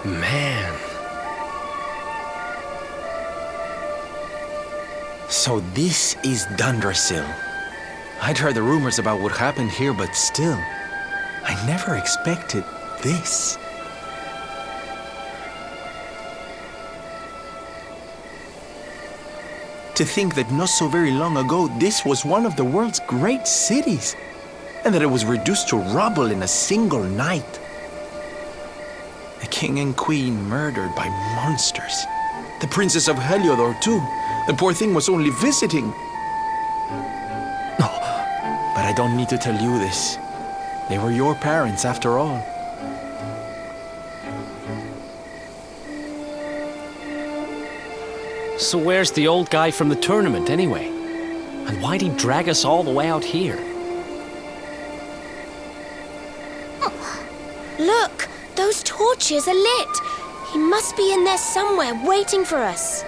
Man. So this is Dundrasil. I'd heard the rumors about what happened here, but still, I never expected this. To think that not so very long ago, this was one of the world's great cities, and that it was reduced to rubble in a single night. The king and queen murdered by monsters. The princess of Heliodor, too. The poor thing was only visiting. No, but I don't need to tell you this. They were your parents, after all. So where's the old guy from the tournament, anyway? And why'd he drag us all the way out here? Look! Those torches are lit! He must be in there somewhere, waiting for us.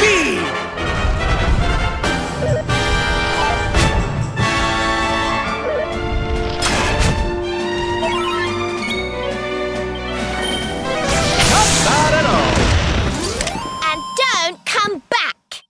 speed! Not bad at all. And don't come back!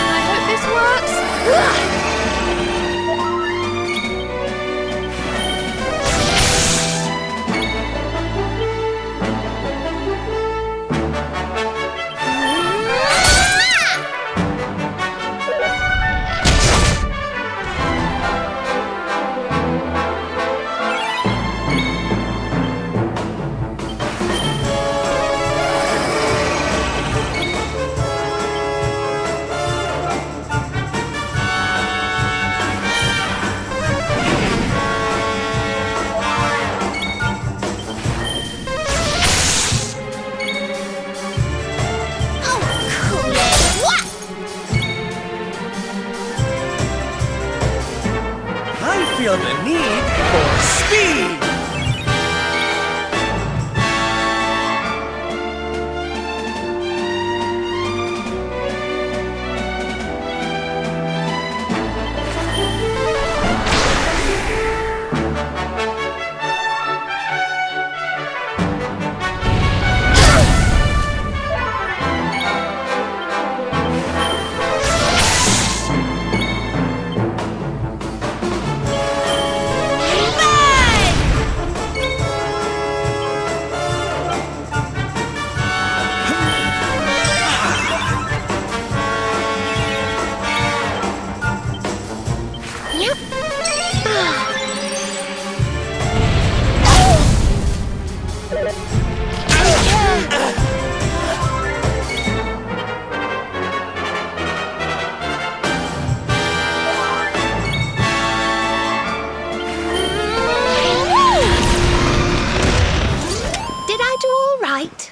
I hope this works. Oh, cool it! What? I feel the need for speed! Yep. Did I do all right?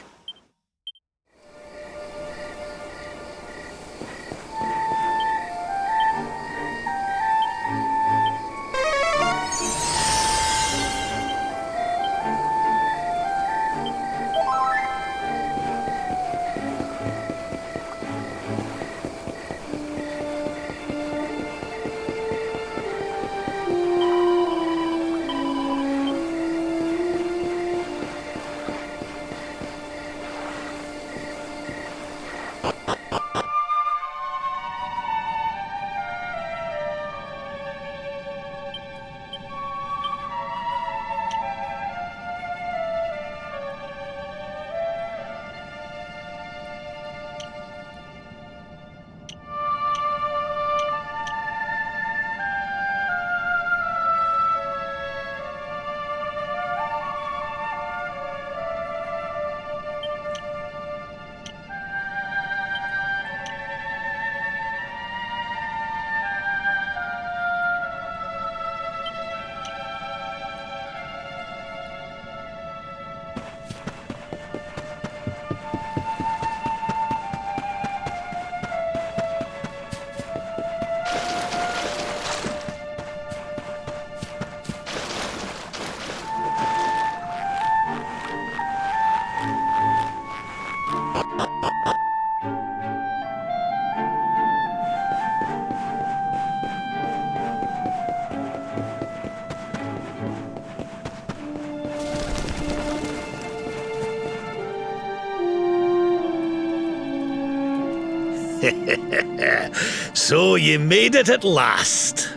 So you made it at last.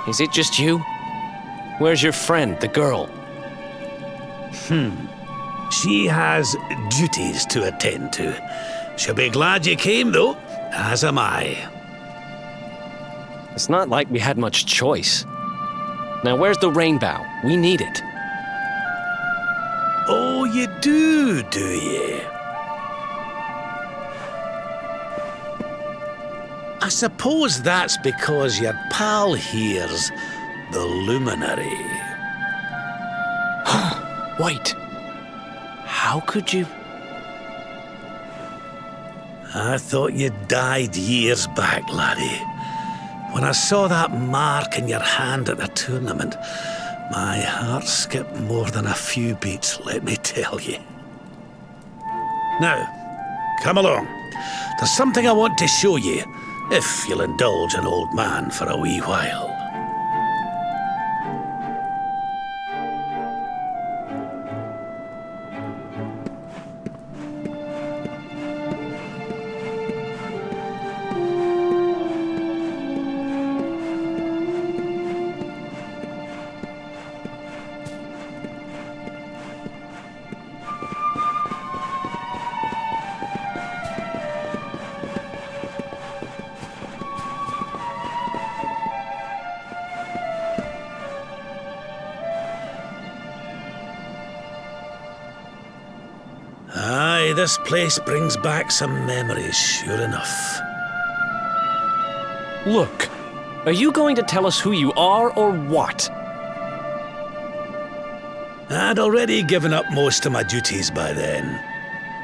Is it just you? Where's your friend, the girl? She has duties to attend to. She'll be glad you came, though, as am I. It's not like we had much choice. Now, where's the rainbow? We need it. Oh, you do you? I suppose that's because your pal here's the luminary. Wait. How could you? I thought you died years back, laddie. When I saw that mark in your hand at the tournament, my heart skipped more than a few beats, let me tell you. Now, come along. There's something I want to show you, if you'll indulge an old man for a wee while. Aye, this place brings back some memories, sure enough. Look. Are you going to tell us who you are or what? I'd already given up most of my duties by then.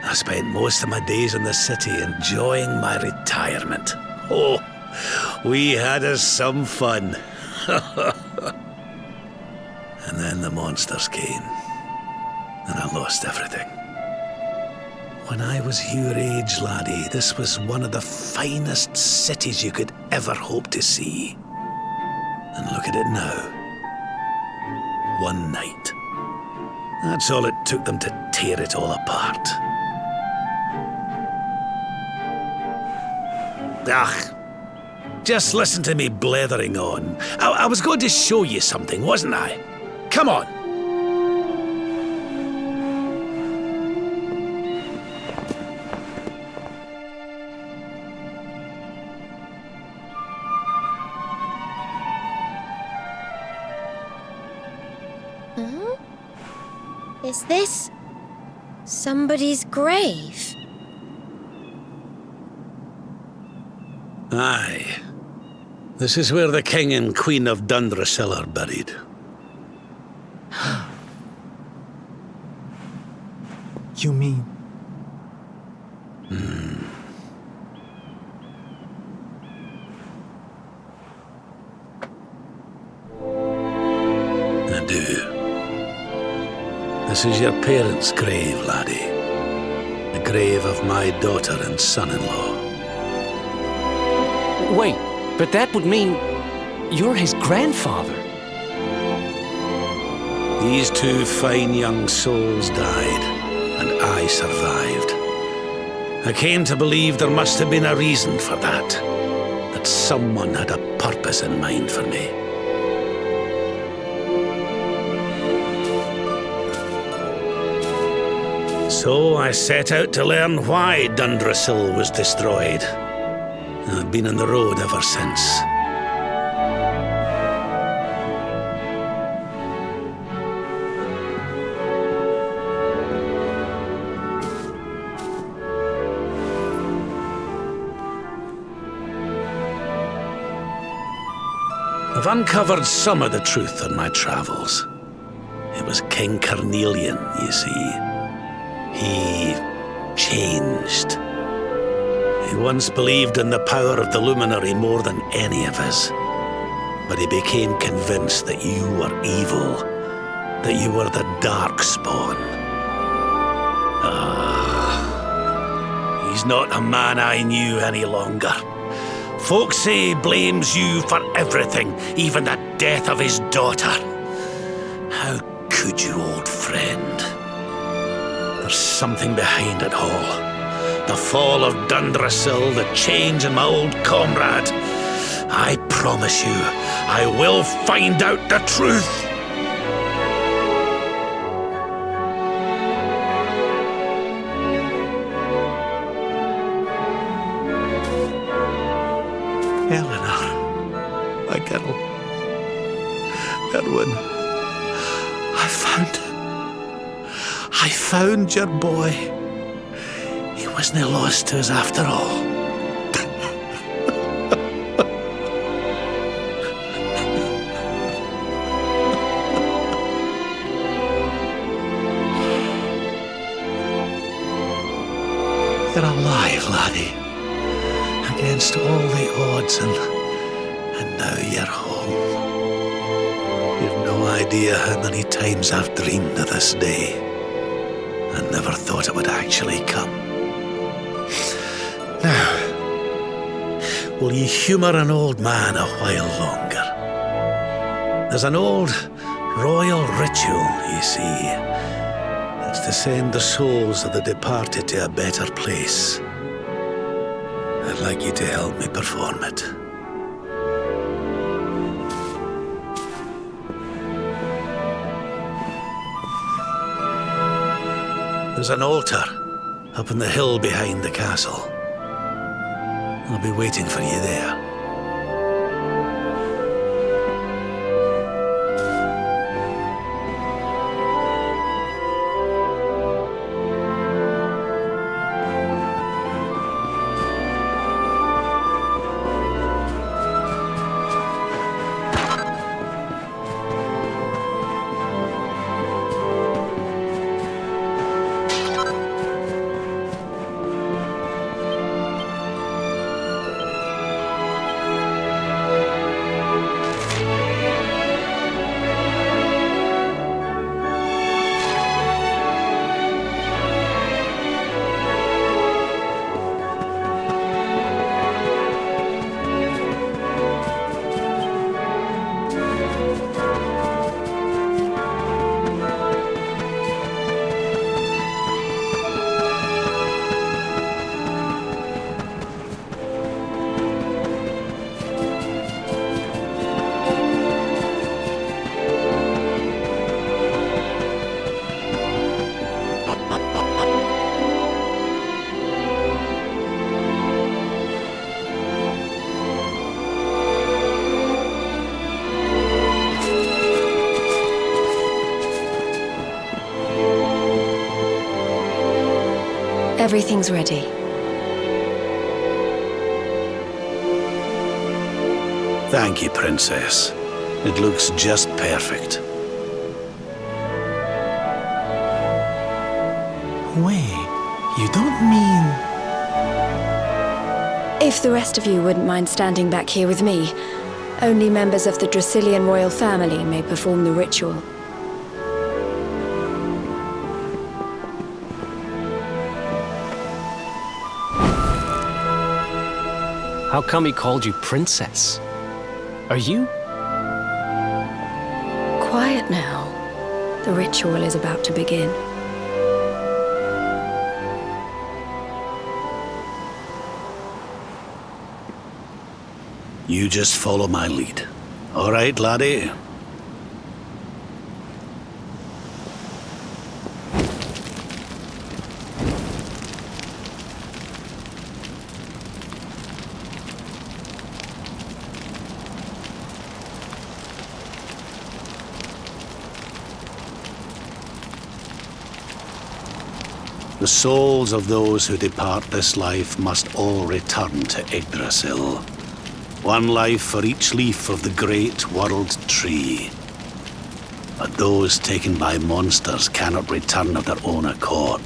I spent most of my days in the city enjoying my retirement. Oh, we had us some fun. And then the monsters came, and I lost everything. When I was your age, laddie, this was one of the finest cities you could ever hope to see. And look at it now. One night. That's all it took them to tear it all apart. Ugh. Just listen to me blethering on. I was going to show you something, wasn't I? Come on. Is this somebody's grave? Aye. This is where the King and Queen of Dundrasil are buried. You mean? I do. This is your parents' grave, laddie. The grave of my daughter and son-in-law. Wait, but that would mean you're his grandfather. These two fine young souls died, and I survived. I came to believe there must have been a reason for that. That someone had a purpose in mind for me. So I set out to learn why Dundrasil was destroyed. I've been on the road ever since. I've uncovered some of the truth on my travels. It was King Carnelian, you see. He changed. He once believed in the power of the luminary more than any of us. But he became convinced that you were evil, that you were the Darkspawn. He's not a man I knew any longer. Folks say he blames you for everything, even the death of his daughter. How could you, old friend? There's something behind it all. The fall of Dundrasil, the change in my old comrade. I promise you, I will find out the truth. Eleanor, my girl. Erwin, I found your boy. He wasn't lost to us after all. You're alive, laddie. Against all the odds, and now you're home. You've no idea how many times I've dreamed of this day. I never thought it would actually come. Now, will you humour an old man a while longer? There's an old royal ritual, you see. It's to send the souls of the departed to a better place. I'd like you to help me perform it. There's an altar up on the hill behind the castle. I'll be waiting for you there. Everything's ready. Thank you, Princess. It looks just perfect. Wait, you don't mean... If the rest of you wouldn't mind standing back here with me, only members of the Dracilian royal family may perform the ritual. How come he called you princess? Are you? Quiet now. The ritual is about to begin. You just follow my lead. All right, laddie? The souls of those who depart this life must all return to Yggdrasil. One life for each leaf of the great world tree. But those taken by monsters cannot return of their own accord.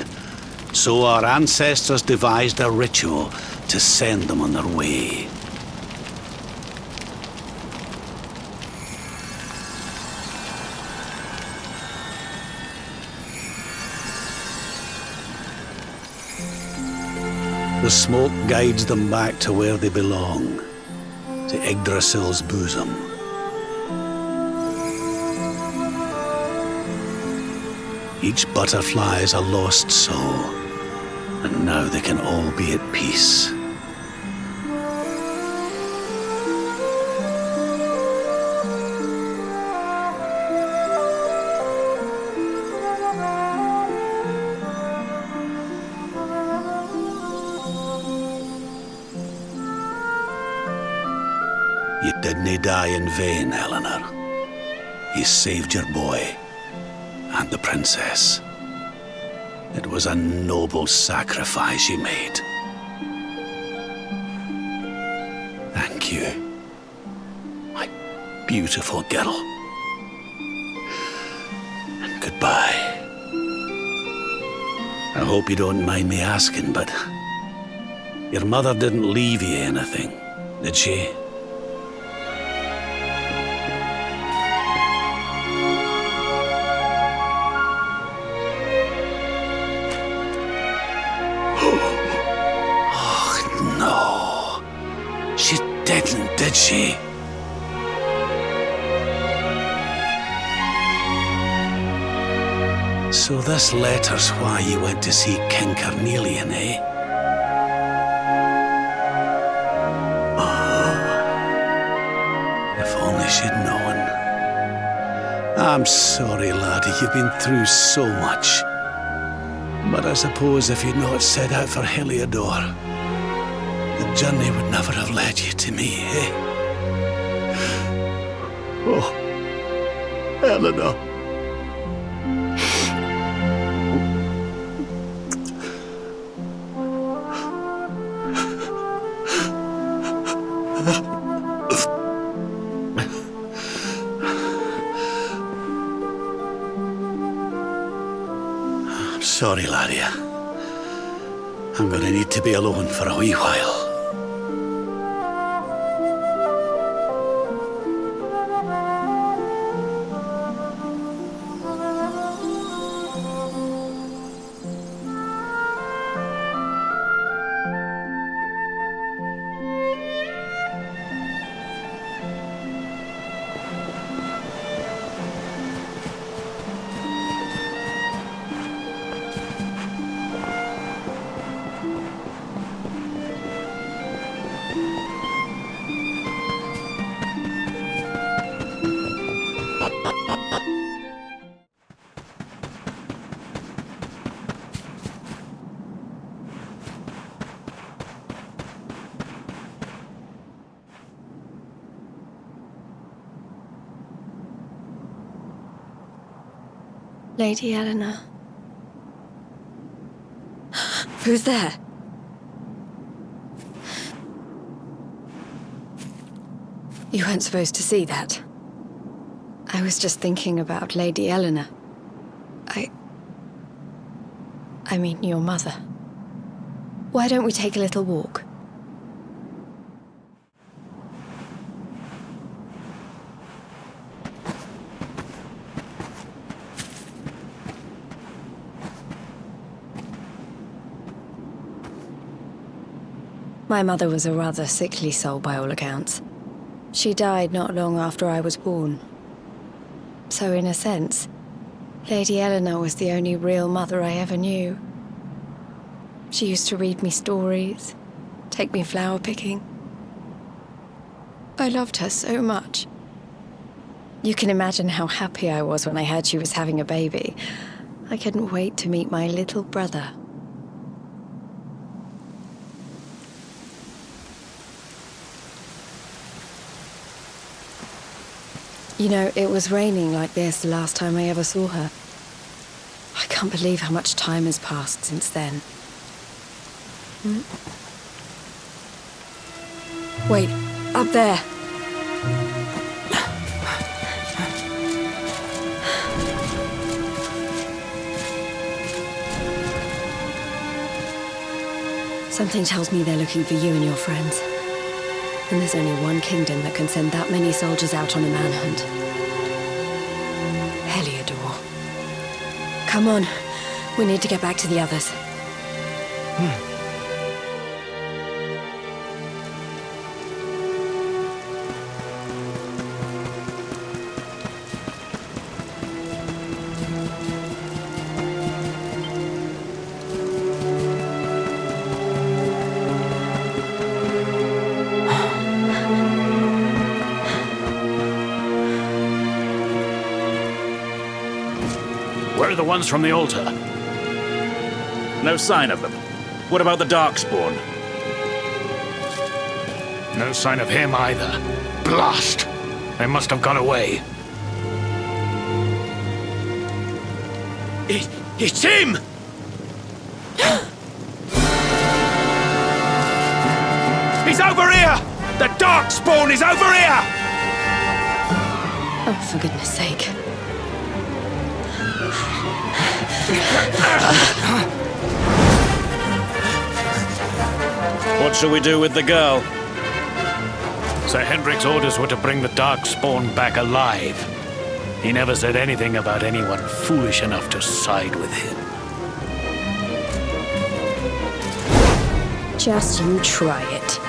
So our ancestors devised a ritual to send them on their way. The smoke guides them back to where they belong, to Yggdrasil's bosom. Each butterfly is a lost soul, and now they can all be at peace. You didn't die in vain, Eleanor. You saved your boy and the princess. It was a noble sacrifice you made. Thank you, my beautiful girl. And goodbye. I hope you don't mind me asking, but your mother didn't leave you anything, did she? Oh, no. She didn't, did she? So this letter's why you went to see King Carnelian, eh? Oh, if only she'd known. I'm sorry, laddie, you've been through so much. But I suppose if you'd not set out for Heliodor, the journey would never have led you to me, eh? Oh, Eleanor. I'm sorry, laddie. I'm gonna need to be alone for a wee while. Lady Eleanor. Who's there? You weren't supposed to see that. I was just thinking about Lady Eleanor. I mean, your mother. Why don't we take a little walk? My mother was a rather sickly soul by all accounts. She died not long after I was born. So in a sense, Lady Eleanor was the only real mother I ever knew. She used to read me stories, take me flower picking. I loved her so much. You can imagine how happy I was when I heard she was having a baby. I couldn't wait to meet my little brother. You know, it was raining like this the last time I ever saw her. I can't believe how much time has passed since then. Wait, up there. Something tells me they're looking for you and your friends. And there's only one kingdom that can send that many soldiers out on a manhunt. Heliodor. Come on. We need to get back to the others. Where are the ones from the altar? No sign of them. What about the Darkspawn? No sign of him either. Blast! They must have gone away. It's him! He's over here! The Darkspawn is over here! Oh, for goodness sake. What shall we do with the girl? Sir Hendrik's orders were to bring the Darkspawn back alive. He never said anything about anyone foolish enough to side with him. Just you try it.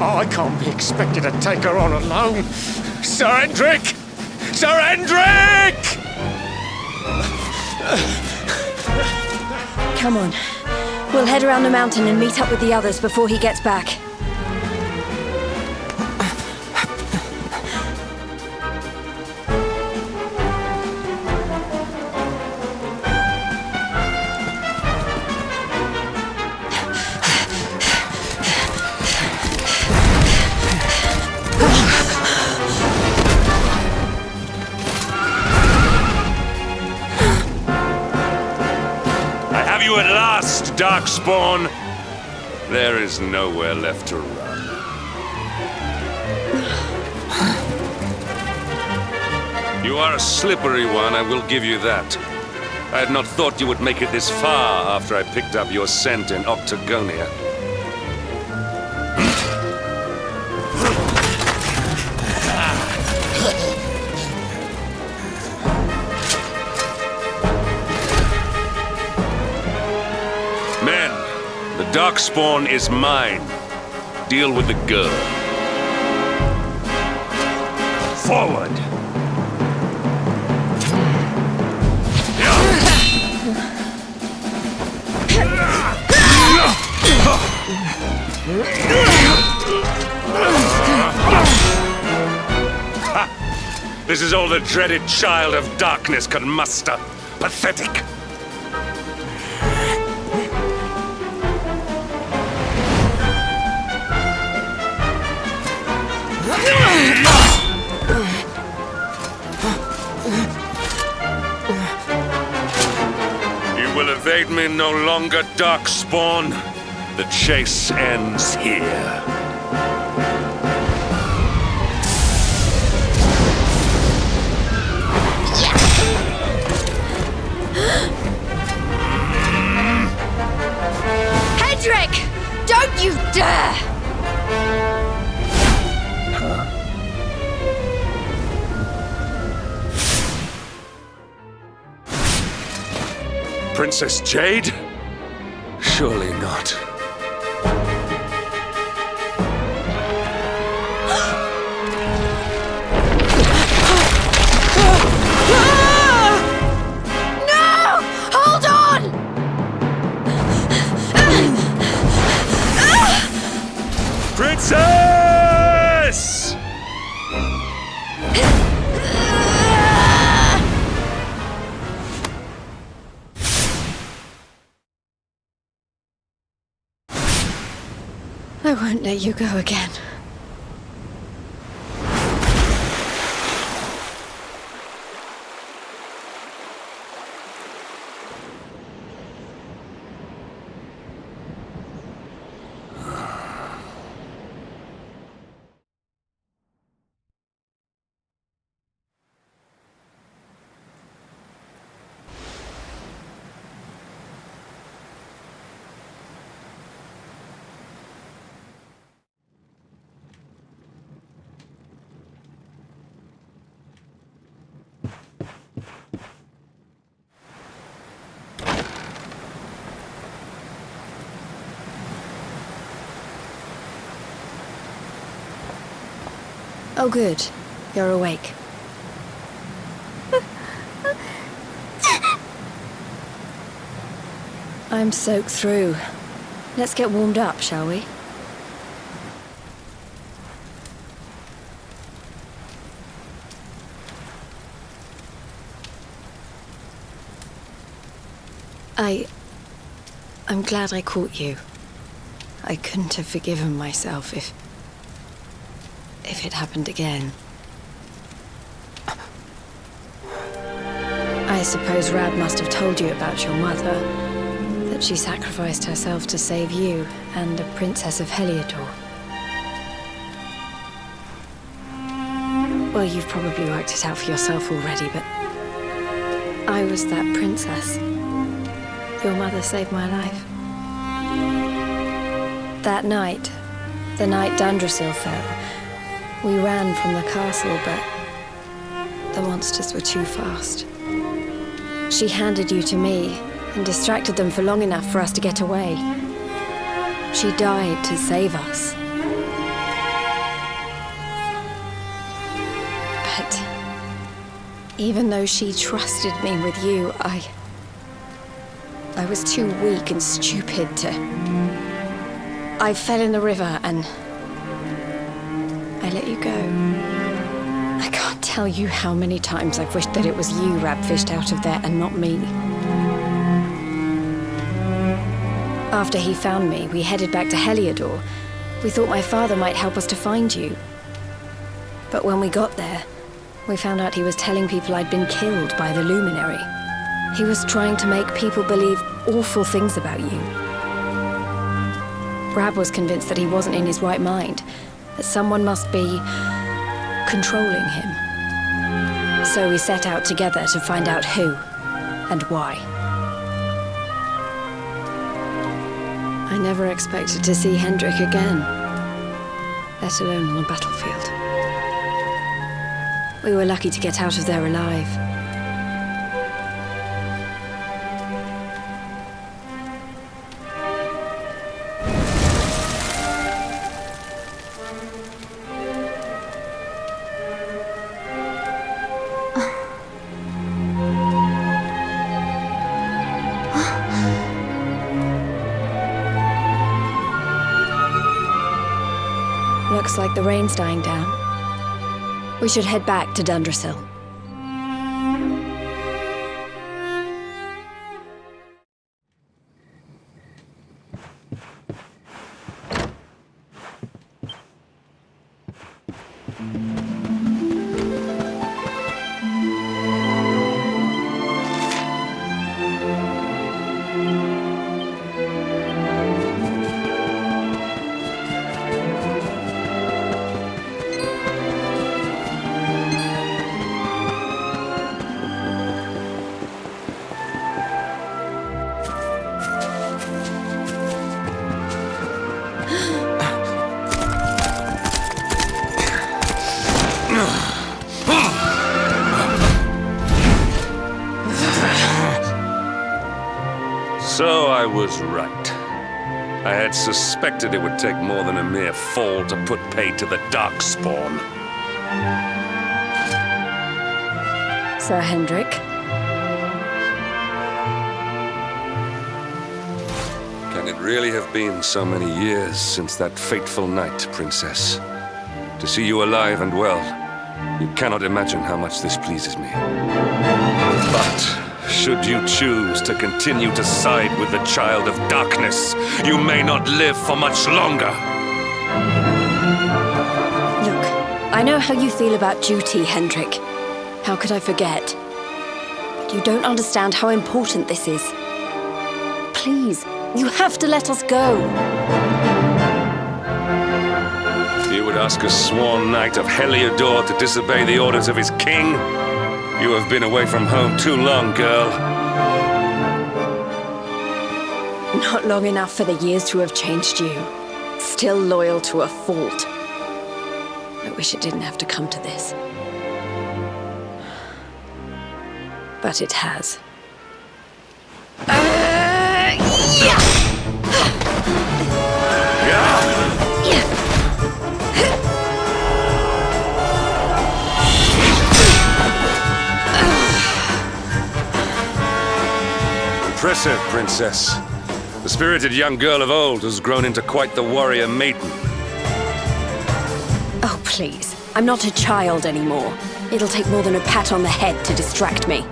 I can't be expected to take her on alone. Sir Hendrik! Sir Hendrik! Come on. We'll head around the mountain and meet up with the others before he gets back. You at last, Darkspawn! There is nowhere left to run. You are a slippery one, I will give you that. I had not thought you would make it this far after I picked up your scent in Octagonia. Darkspawn is mine. Deal with the girl. Forward! This is all the dreaded child of darkness can muster. Pathetic! You will evade me no longer, Darkspawn. The chase ends here. Hendrik! Don't you dare! Princess Jade? Surely not. No! Hold on! Princess! I won't let you go again. Oh, good. You're awake. I'm soaked through. Let's get warmed up, shall we? I'm glad I caught you. I couldn't have forgiven myself if it happened again. I suppose Rab must have told you about your mother, that she sacrificed herself to save you and a princess of Heliodor. Well, you've probably worked it out for yourself already, but I was that princess. Your mother saved my life. That night, the night Dundrasil fell, we ran from the castle, but the monsters were too fast. She handed you to me and distracted them for long enough for us to get away. She died to save us. But even though she trusted me with you, I was too weak and stupid to... I fell in the river and I let you go. I can't tell you how many times I've wished that it was you Rab fished out of there and not me. After he found me, we headed back to Heliodor. We thought my father might help us to find you. But when we got there, we found out he was telling people I'd been killed by the Luminary. He was trying to make people believe awful things about you. Rab was convinced that he wasn't in his right mind, that someone must be controlling him. So we set out together to find out who and why. I never expected to see Hendrik again, let alone on a battlefield. We were lucky to get out of there alive. Looks like the rain's dying down. We should head back to Dundrasil. So I was right. I had suspected it would take more than a mere fall to put pay to the Darkspawn. Sir Hendrik. Can it really have been so many years since that fateful night, Princess? To see you alive and well, you cannot imagine how much this pleases me. But should you choose to continue to side with the Child of Darkness, you may not live for much longer. Look, I know how you feel about duty, Hendrik. How could I forget? But you don't understand how important this is. Please, you have to let us go. You would ask a sworn knight of Heliodor to disobey the orders of his king? You have been away from home too long, girl. Not long enough for the years to have changed you. Still loyal to a fault. I wish it didn't have to come to this. But it has. Impressive, Princess. The spirited young girl of old has grown into quite the warrior maiden. Oh, please. I'm not a child anymore. It'll take more than a pat on the head to distract me.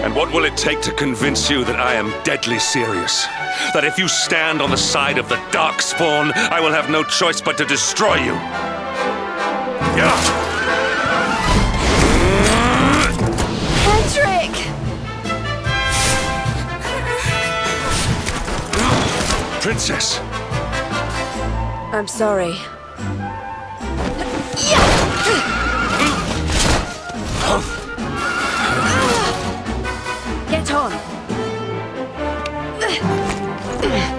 And what will it take to convince you that I am deadly serious? That if you stand on the side of the Darkspawn, I will have no choice but to destroy you? Hendrik! Princess! I'm sorry. Get on.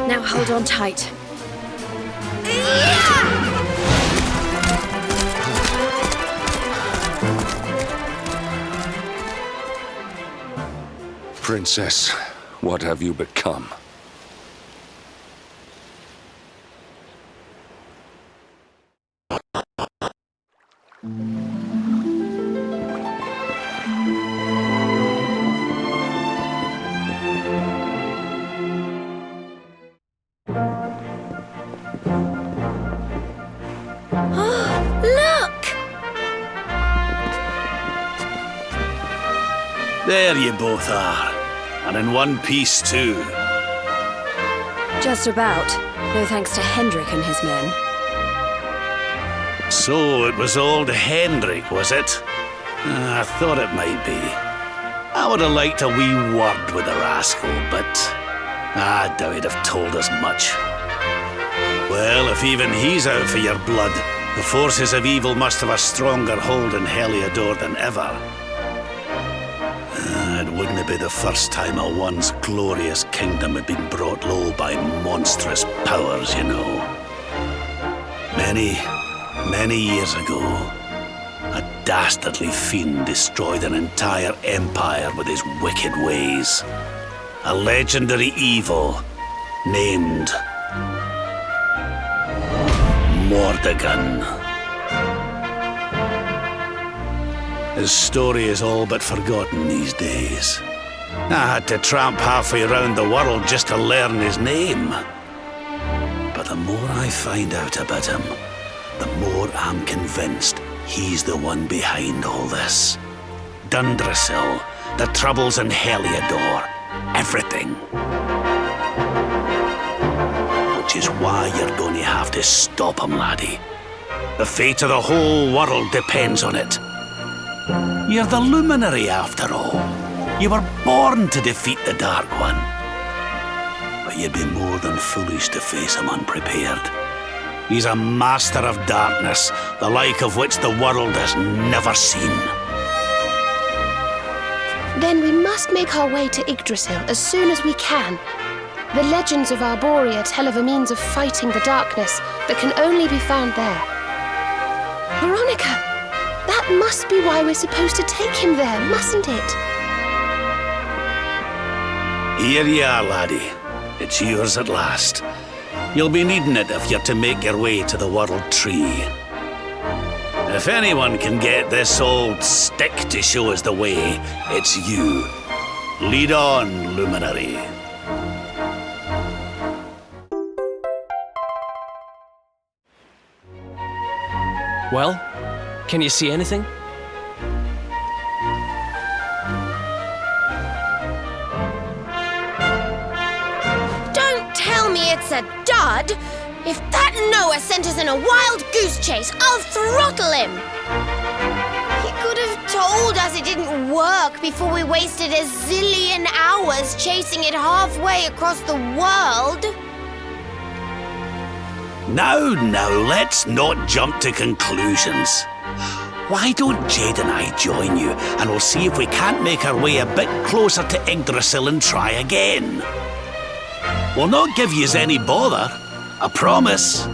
Now hold on tight. Princess, what have you become? Look! There you both are. And in one piece, too. Just about. No thanks to Hendrik and his men. So it was old Hendrik, was it? I thought it might be. I would have liked a wee word with the rascal, but I doubt he'd have told us much. Well, if even he's out for your blood, the forces of evil must have a stronger hold in Heliodor than ever. It wouldn't be the first time a once glorious kingdom had been brought low by monstrous powers, you know. Many years ago, a dastardly fiend destroyed an entire empire with his wicked ways. A legendary evil named Mordegon. His story is all but forgotten these days. I had to tramp halfway around the world just to learn his name. But the more I find out about him, the more I'm convinced he's the one behind all this. Dundrasil, the troubles in Heliodor, everything. Which is why you're going to have to stop him, laddie. The fate of the whole world depends on it. You're the luminary, after all. You were born to defeat the Dark One. But you'd be more than foolish to face him unprepared. He's a master of darkness, the like of which the world has never seen. Then we must make our way to Yggdrasil as soon as we can. The legends of Arborea tell of a means of fighting the darkness that can only be found there. Veronica, that must be why we're supposed to take him there, mustn't it? Here you are, laddie. It's yours at last. You'll be needing it if you're to make your way to the World Tree. If anyone can get this old stick to show us the way, it's you. Lead on, Luminary. Well, can you see anything? Don't tell me it's a dud! If that Noah sent us in a wild goose chase, I'll throttle him! He could have told us it didn't work before we wasted a zillion hours chasing it halfway across the world. Now, let's not jump to conclusions. Why don't Jade and I join you, and we'll see if we can't make our way a bit closer to Yggdrasil and try again. We'll not give yous any bother, I promise.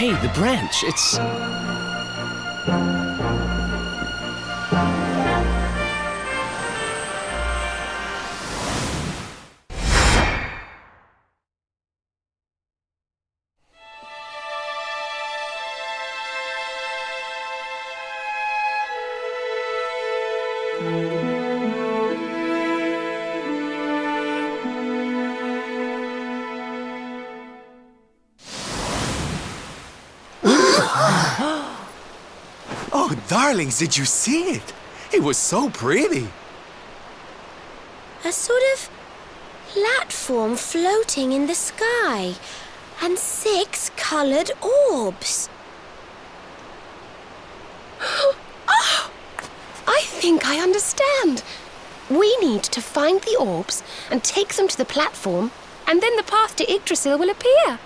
Hey, the branch, it's... Oh, darlings, did you see it? It was so pretty. A sort of platform floating in the sky, and 6 coloured orbs. Oh, I think I understand. We need to find the orbs and take them to the platform, and then the path to Yggdrasil will appear.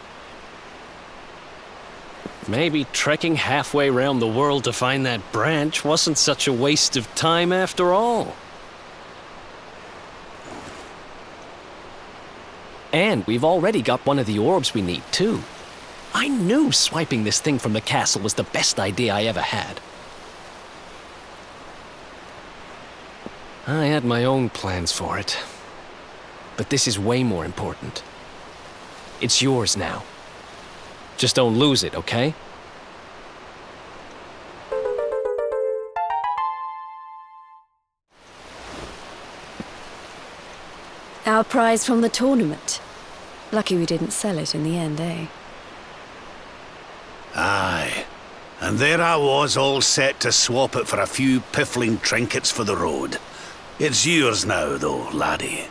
Maybe trekking halfway round the world to find that branch wasn't such a waste of time after all. And we've already got one of the orbs we need, too. I knew swiping this thing from the castle was the best idea I ever had. I had my own plans for it. But this is way more important. It's yours now. Just don't lose it, okay? Our prize from the tournament. Lucky we didn't sell it in the end, eh? Aye. And there I was, all set to swap it for a few piffling trinkets for the road. It's yours now, though, laddie.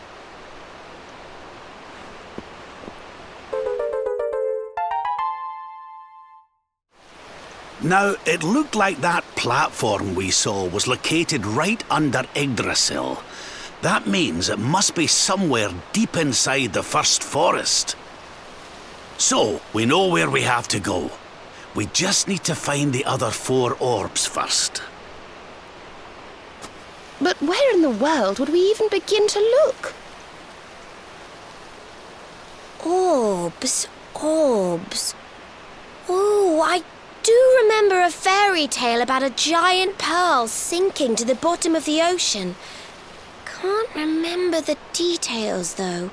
Now, it looked like that platform we saw was located right under Yggdrasil. That means it must be somewhere deep inside the first forest. So, we know where we have to go. We just need to find the other 4 orbs first. But where in the world would we even begin to look? Orbs, orbs. Oh, I do remember a fairy tale about a giant pearl sinking to the bottom of the ocean. Can't remember the details, though.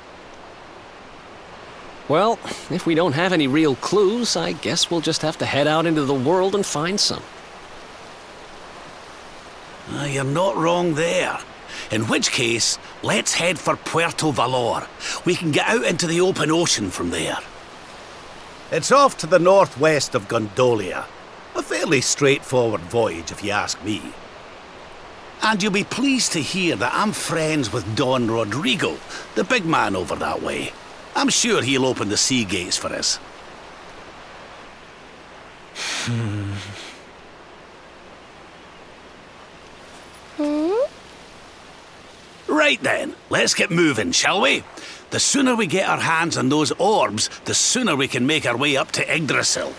Well, if we don't have any real clues, I guess we'll just have to head out into the world and find some. You're not wrong there. In which case, let's head for Puerto Valor. We can get out into the open ocean from there. It's off to the northwest of Gondolia. A fairly straightforward voyage, if you ask me. And you'll be pleased to hear that I'm friends with Don Rodrigo, the big man over that way. I'm sure he'll open the sea gates for us. Right then, let's get moving, shall we? The sooner we get our hands on those orbs, the sooner we can make our way up to Yggdrasil.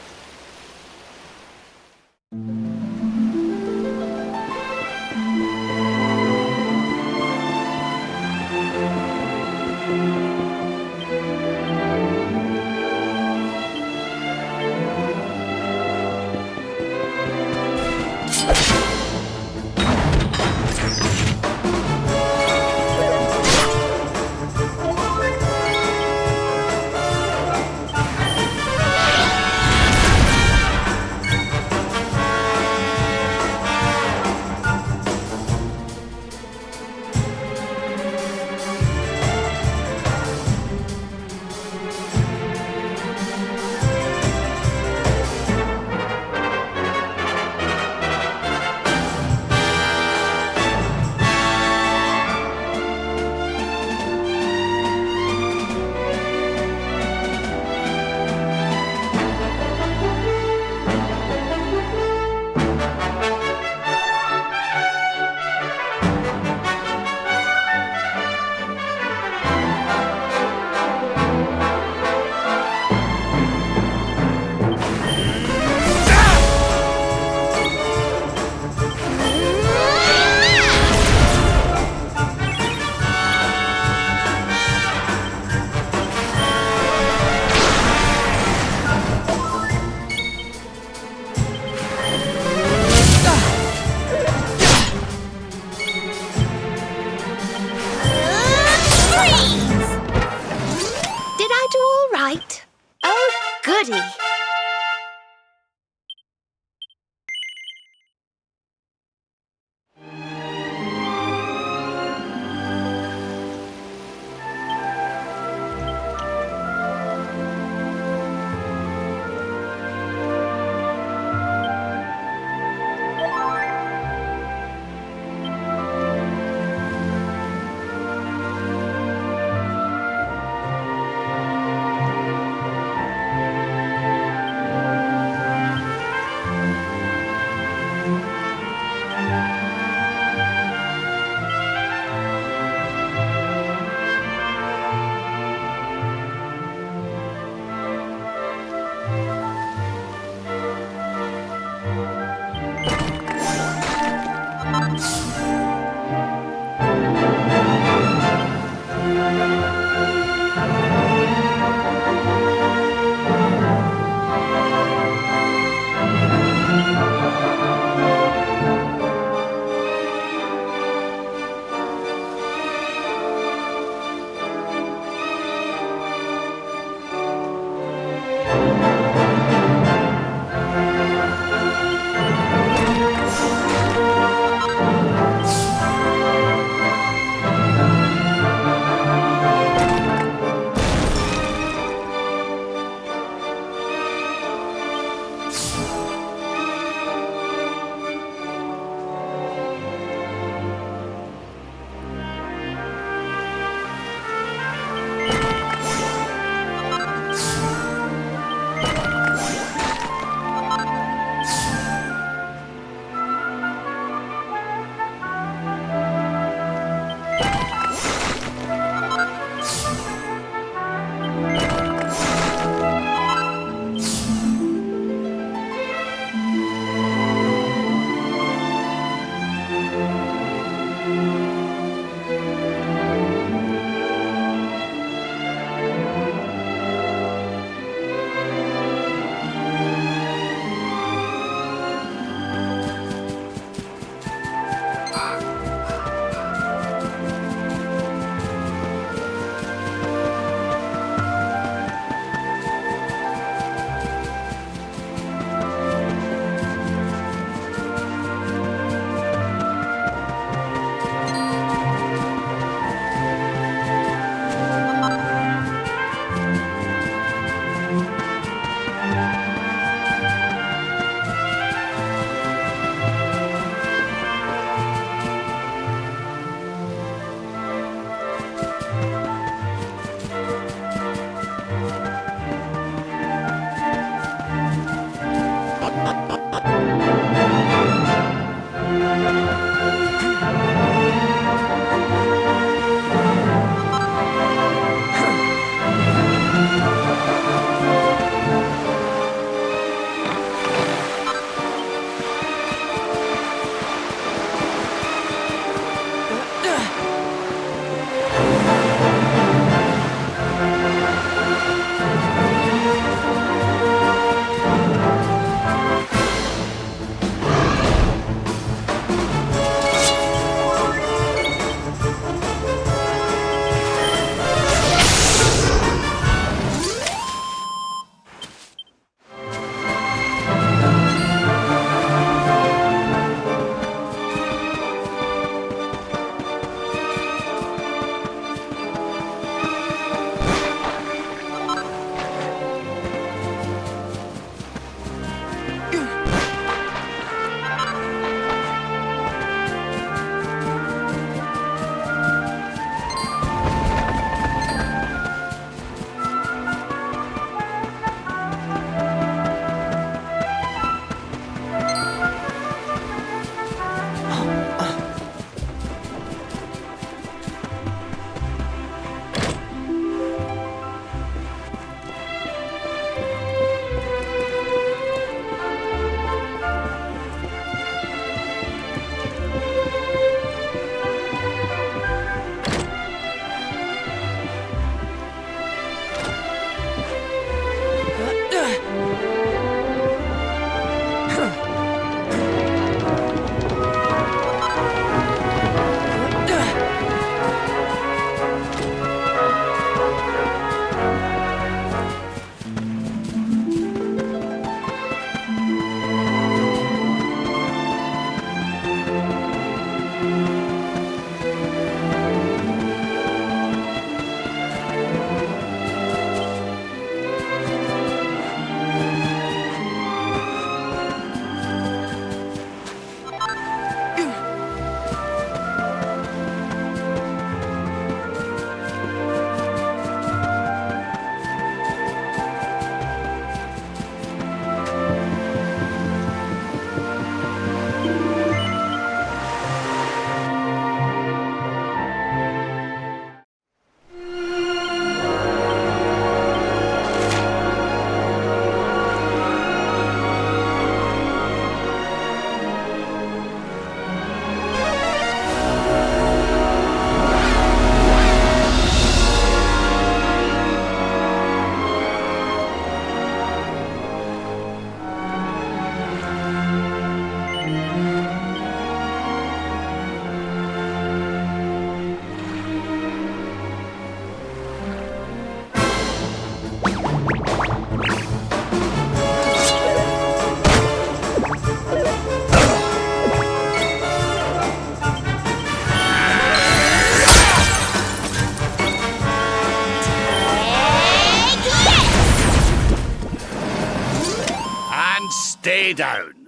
Lay down.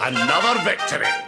Another victory.